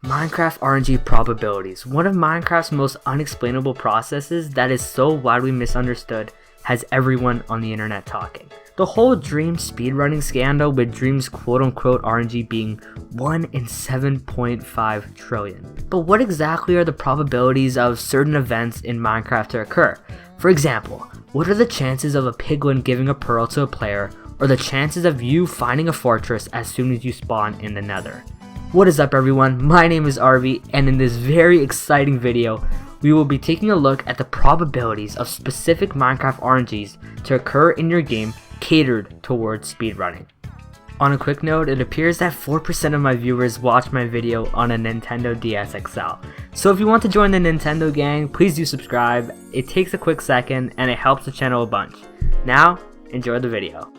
Minecraft RNG Probabilities, one of Minecraft's most unexplainable processes that is so widely misunderstood, has everyone on the internet talking. The whole Dream speedrunning scandal with Dream's quote-unquote RNG being 1 in 7.5 trillion. But what exactly are the probabilities of certain events in Minecraft to occur? For example, what are the chances of a piglin giving a pearl to a player, or the chances of you finding a fortress as soon as you spawn in the nether? What is up everyone, my name is Arby, and in this very exciting video, we will be taking a look at the probabilities of specific Minecraft RNGs to occur in your game catered towards speedrunning. On a quick note, it appears that 4% of my viewers watch my video on a Nintendo DS XL. So if you want to join the Nintendo gang, please do subscribe. It takes a quick second and it helps the channel a bunch. Now, enjoy the video.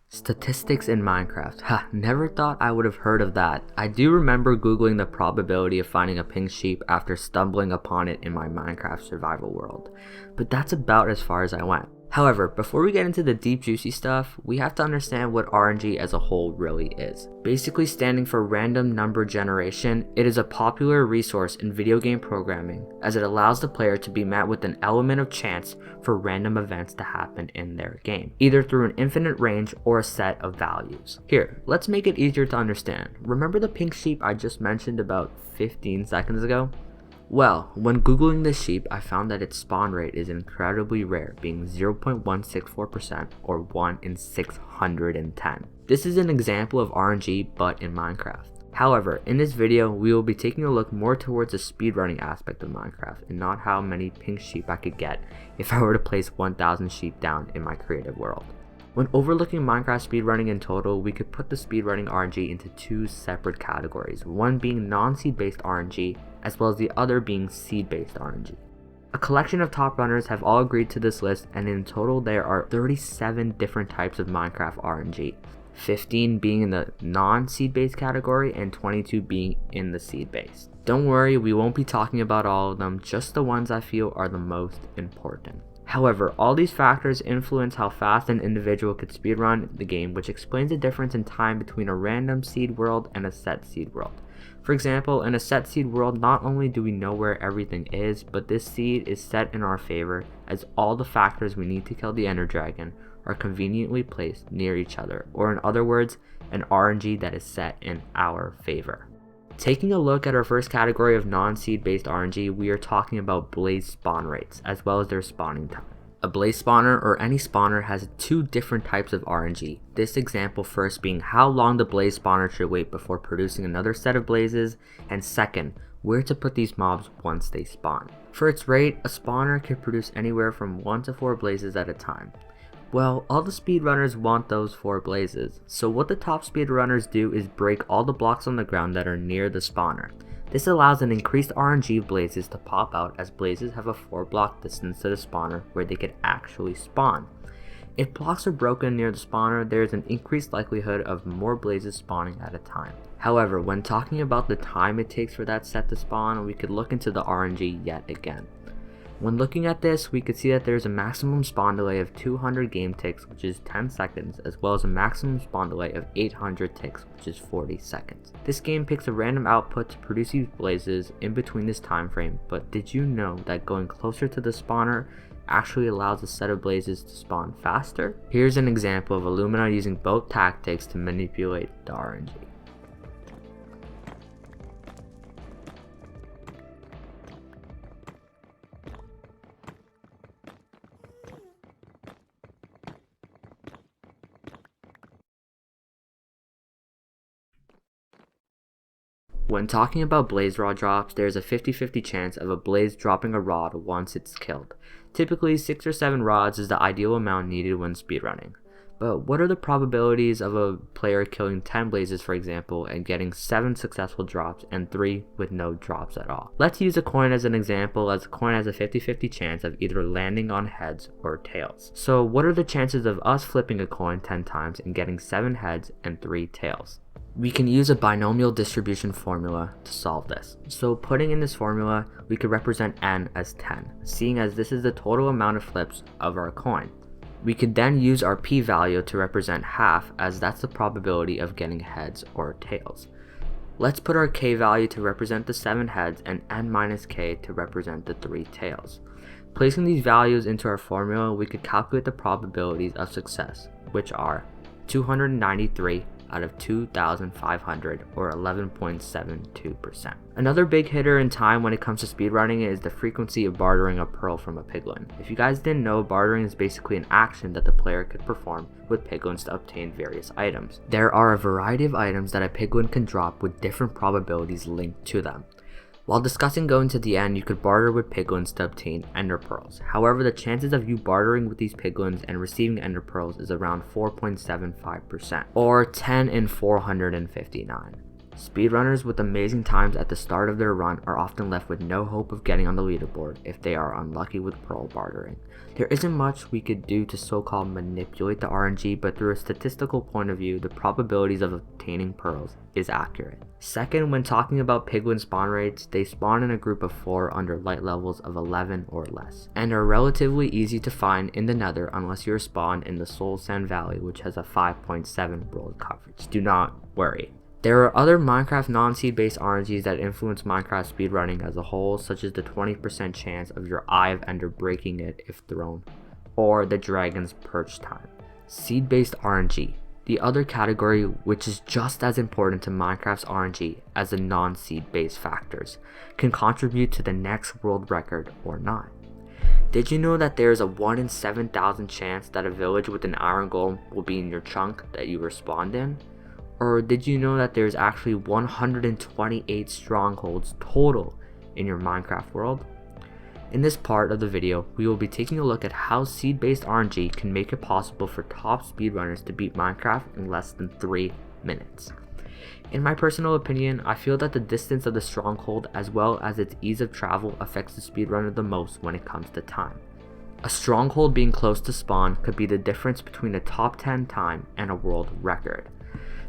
Statistics in Minecraft. Never thought I would have heard of that. I do remember googling the probability of finding a pink sheep after stumbling upon it in my Minecraft survival world, but that's about as far as I went. However, before we get into the deep juicy stuff, we have to understand what RNG as a whole really is. Basically standing for random number generation, it is a popular resource in video game programming as it allows the player to be met with an element of chance for random events to happen in their game, either through an infinite range or a set of values. Here, let's make it easier to understand. Remember the pink sheep I just mentioned about 15 seconds ago? Well, when googling this sheep, I found that its spawn rate is incredibly rare, being 0.164% or 1 in 610. This is an example of RNG but in Minecraft. However, in this video, we will be taking a look more towards the speedrunning aspect of Minecraft and not how many pink sheep I could get if I were to place 1,000 sheep down in my creative world. When overlooking Minecraft speedrunning in total, we could put the speedrunning RNG into two separate categories, one being non-seed based RNG, as well as the other being seed based RNG. A collection of top runners have all agreed to this list, and in total there are 37 different types of Minecraft RNG, 15 being in the non-seed based category and 22 being in the seed based. Don't worry, we won't be talking about all of them, just the ones I feel are the most important. However, all these factors influence how fast an individual could speedrun the game, which explains the difference in time between a random seed world and a set seed world. For example, in a set seed world, not only do we know where everything is, but this seed is set in our favor as all the factors we need to kill the ender dragon are conveniently placed near each other, or in other words, an RNG that is set in our favor. Taking a look at our first category of non-seed based RNG, we are talking about blaze spawn rates, as well as their spawning time. A blaze spawner or any spawner has two different types of RNG. This example first being how long the blaze spawner should wait before producing another set of blazes, and second, where to put these mobs once they spawn. For its rate, a spawner could produce anywhere from 1 to 4 blazes at a time. Well, all the speedrunners want those 4 blazes, so what the top speedrunners do is break all the blocks on the ground that are near the spawner. This allows an increased RNG of blazes to pop out, as blazes have a 4 block distance to the spawner where they could actually spawn. If blocks are broken near the spawner, there is an increased likelihood of more blazes spawning at a time. However, when talking about the time it takes for that set to spawn, we could look into the RNG yet again. When looking at this, we could see that there is a maximum spawn delay of 200 game ticks, which is 10 seconds, as well as a maximum spawn delay of 800 ticks, which is 40 seconds. This game picks a random output to produce these blazes in between this time frame, but did you know that going closer to the spawner actually allows a set of blazes to spawn faster? Here's an example of Illumina using both tactics to manipulate the RNG. When talking about blaze rod drops, there is a 50-50 chance of a blaze dropping a rod once it's killed. Typically 6 or 7 rods is the ideal amount needed when speedrunning. But what are the probabilities of a player killing 10 blazes, for example, and getting 7 successful drops and 3 with no drops at all? Let's use a coin as an example, as a coin has a 50-50 chance of either landing on heads or tails. So what are the chances of us flipping a coin 10 times and getting 7 heads and 3 tails? We can use a binomial distribution formula to solve this. So putting in this formula, we could represent n as 10, seeing as this is the total amount of flips of our coin. We could then use our p-value to represent half, as that's the probability of getting heads or tails. Let's put our k value to represent the 7 heads and n minus k to represent the 3 tails. Placing these values into our formula, we could calculate the probabilities of success, which are 293 out of 2,500, or 11.72%. Another big hitter in time when it comes to speedrunning is the frequency of bartering a pearl from a piglin. If you guys didn't know, bartering is basically an action that the player could perform with piglins to obtain various items. There are a variety of items that a piglin can drop with different probabilities linked to them. While discussing going to the end, you could barter with piglins to obtain ender pearls. However, the chances of you bartering with these piglins and receiving ender pearls is around 4.75%, or 10 in 459. Speedrunners with amazing times at the start of their run are often left with no hope of getting on the leaderboard if they are unlucky with pearl bartering. There isn't much we could do to so-called manipulate the RNG, but through a statistical point of view, the probabilities of obtaining pearls is accurate. Second, when talking about piglin spawn rates, they spawn in a group of 4 under light levels of 11 or less, and are relatively easy to find in the nether unless you're spawned in the Soul Sand Valley, which has a 5.7 world coverage. Do not worry. There are other Minecraft non-seed based RNGs that influence Minecraft speedrunning as a whole, such as the 20% chance of your Eye of Ender breaking it if thrown, or the Dragon's Perch time. Seed based RNG, the other category which is just as important to Minecraft's RNG as the non-seed based factors, can contribute to the next world record or not. Did you know that there is a 1 in 7,000 chance that a village with an iron golem will be in your chunk that you were spawned in? Or did you know that there's actually 128 strongholds total in your Minecraft world? In this part of the video, we will be taking a look at how seed-based RNG can make it possible for top speedrunners to beat Minecraft in less than 3 minutes. In my personal opinion, I feel that the distance of the stronghold as well as its ease of travel affects the speedrunner the most when it comes to time. A stronghold being close to spawn could be the difference between a top 10 time and a world record.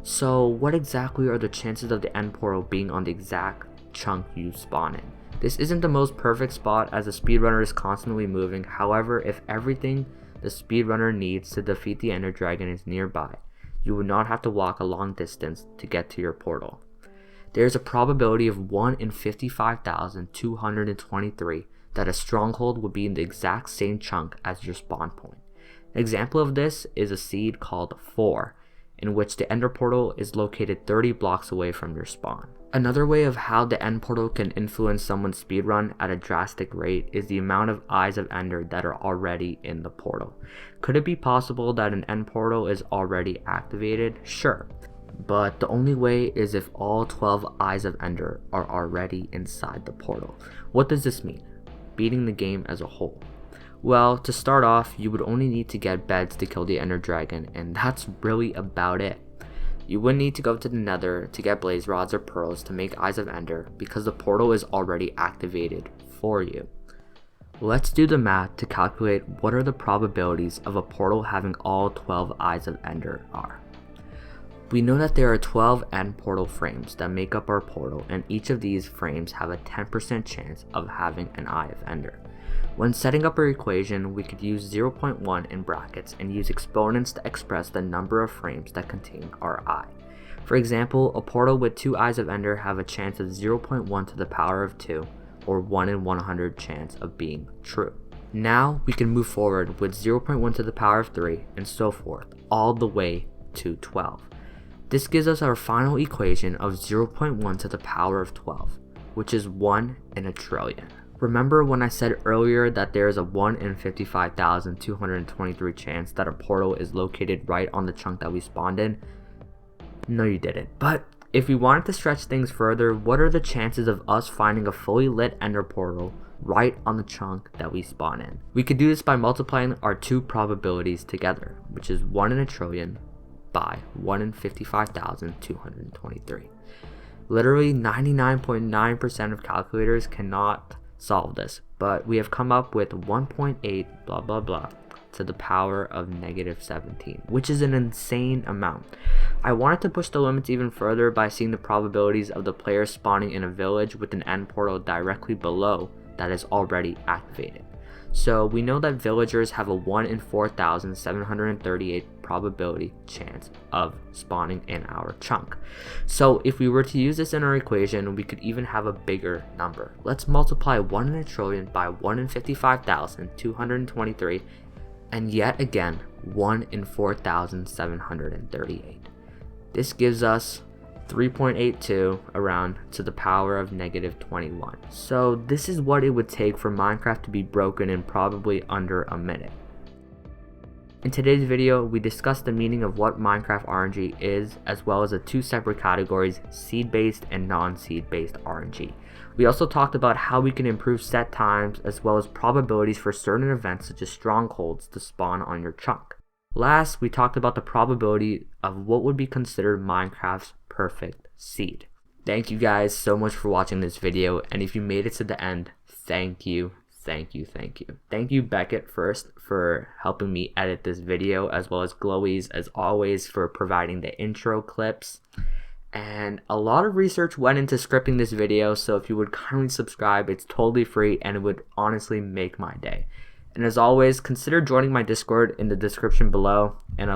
So what exactly are the chances of the end portal being on the exact chunk you spawn in? This isn't the most perfect spot as the speedrunner is constantly moving. However, if everything the speedrunner needs to defeat the ender dragon is nearby, you would not have to walk a long distance to get to your portal. There is a probability of 1 in 55,223 that a stronghold will be in the exact same chunk as your spawn point. An example of this is a seed called 4, in which the ender portal is located 30 blocks away from your spawn. Another way of how the end portal can influence someone's speedrun at a drastic rate is the amount of eyes of ender that are already in the portal. Could it be possible that an end portal is already activated? Sure, but the only way is if all 12 eyes of ender are already inside the portal. What does this mean? Beating the game as a whole. Well, to start off, you would only need to get beds to kill the ender dragon, and that's really about it. You wouldn't need to go to the nether to get blaze rods or pearls to make eyes of ender because the portal is already activated for you. Let's do the math to calculate what are the probabilities of a portal having all 12 eyes of ender are. We know that there are 12 end portal frames that make up our portal, and each of these frames have a 10% chance of having an eye of ender. When setting up our equation, we could use 0.1 in brackets and use exponents to express the number of frames that contain our eye. For example, a portal with 2 eyes of ender have a chance of 0.1 to the power of 2, or 1 in 100 chance of being true. Now we can move forward with 0.1 to the power of 3 and so forth, all the way to 12. This gives us our final equation of 0.1 to the power of 12, which is 1 in a trillion. Remember when I said earlier that there is a 1 in 55,223 chance that a portal is located right on the chunk that we spawned in? No, you didn't. But if we wanted to stretch things further, what are the chances of us finding a fully lit ender portal right on the chunk that we spawn in? We could do this by multiplying our two probabilities together, which is 1 in a trillion by 1 in 55,223. Literally 99.9% of calculators cannot solve this, but we have come up with 1.8 blah blah blah to the power of -17, which is an insane amount. I wanted to push the limits even further by seeing the probabilities of the player spawning in a village with an end portal directly below that is already activated. So we know that villagers have a 1 in 4,738 probability chance of spawning in our chunk. So if we were to use this in our equation, we could even have a bigger number. Let's multiply 1 in a trillion by 1 in 55,223, and yet again 1 in 4,738. This gives us 3.82 around to the power of -21. So this is what it would take for Minecraft to be broken in probably under a minute. In today's video, we discussed the meaning of what Minecraft RNG is, as well as the two separate categories, seed-based and non-seed-based RNG. We also talked about how we can improve set times, as well as probabilities for certain events such as strongholds to spawn on your chunk. Last, we talked about the probability of what would be considered Minecraft's perfect seed. Thank you guys so much for watching this video, and if you made it to the end, thank you. Thank you Beckett first for helping me edit this video, as well as Glowies as always for providing the intro clips. And a lot of research went into scripting this video, so if you would kindly subscribe, it's totally free and it would honestly make my day. And as always, consider joining my Discord in the description below, and